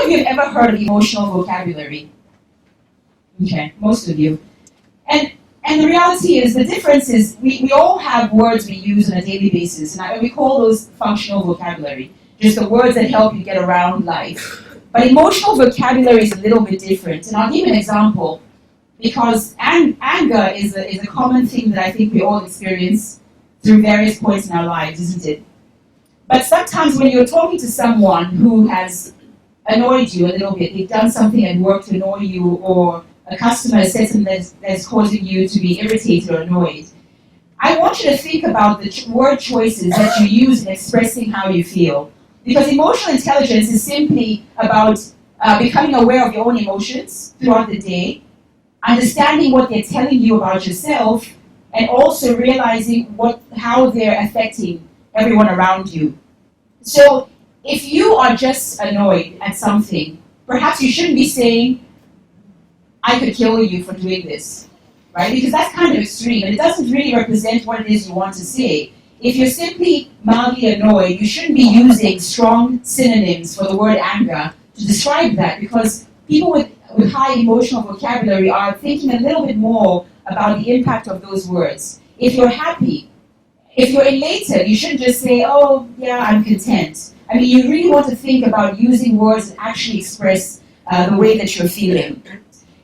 of you have ever heard of emotional vocabulary? Okay, most of you. And the reality is, the difference is, we all have words we use on a daily basis, and we call those functional vocabulary, just the words that help you get around life. But emotional vocabulary is a little bit different, and I'll give you an example, because anger is a common thing that I think we all experience through various points in our lives, isn't it? But sometimes when you're talking to someone who has annoyed you a little bit, they've done something at work to annoy you, or a customer has said something that's causing you to be irritated or annoyed, I want you to think about the word choices that you use in expressing how you feel. Because emotional intelligence is simply about becoming aware of your own emotions throughout the day, understanding what they're telling you about yourself, and also realizing how they're affecting everyone around you. So if you are just annoyed at something, perhaps you shouldn't be saying, I could kill you for doing this, right? Because that's kind of extreme, and it doesn't really represent what it is you want to say. If you're simply mildly annoyed, you shouldn't be using strong synonyms for the word anger to describe that, because people with high emotional vocabulary are thinking a little bit more about the impact of those words. If you're happy, if you're elated, you shouldn't just say, oh, yeah, I'm content. I mean, you really want to think about using words that actually express the way that you're feeling.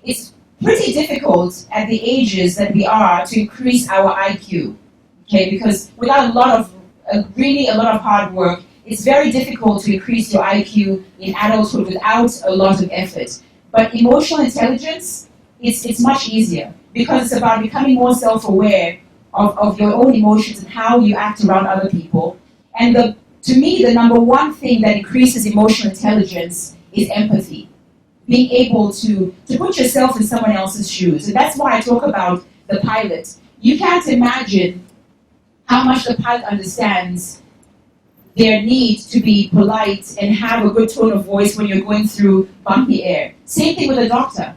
It's pretty difficult at the ages that we are to increase our IQ, okay? Because without a lot of hard work, it's very difficult to increase your IQ in adulthood without a lot of effort. But emotional intelligence, it's much easier, because it's about becoming more self-aware of your own emotions and how you act around other people. And to me, the number one thing that increases emotional intelligence is empathy. Being able to put yourself in someone else's shoes. And that's why I talk about the pilot. You can't imagine how much the pilot understands their need to be polite and have a good tone of voice when you're going through bumpy air. Same thing with a doctor.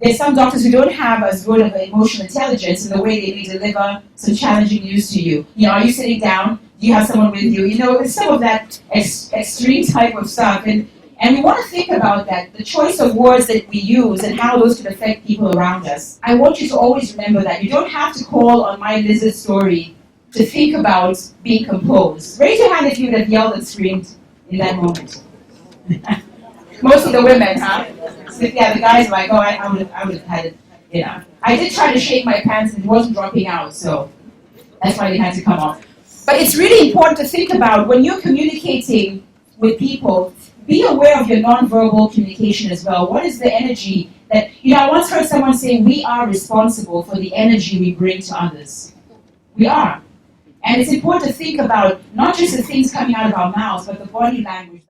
There's some doctors who don't have as good of emotional intelligence in the way they may deliver some challenging news to you. You know, are you sitting down? Do you have someone with you? You know, it's some of that extreme type of stuff. And we want to think about that, the choice of words that we use and how those could affect people around us. I want you to always remember that. You don't have to call on my lizard story to think about being composed. Raise your hand if you would have yelled and screamed in that moment. Mostly the women, huh? So, yeah, the guys are like, oh, I would have had it, you know. I did try to shake my pants and it wasn't dropping out, so that's why they had to come off. But it's really important to think about when you're communicating with people, be aware of your nonverbal communication as well. What is the energy that, you know, I once heard someone say, we are responsible for the energy we bring to others. We are. And it's important to think about not just the things coming out of our mouths, but the body language.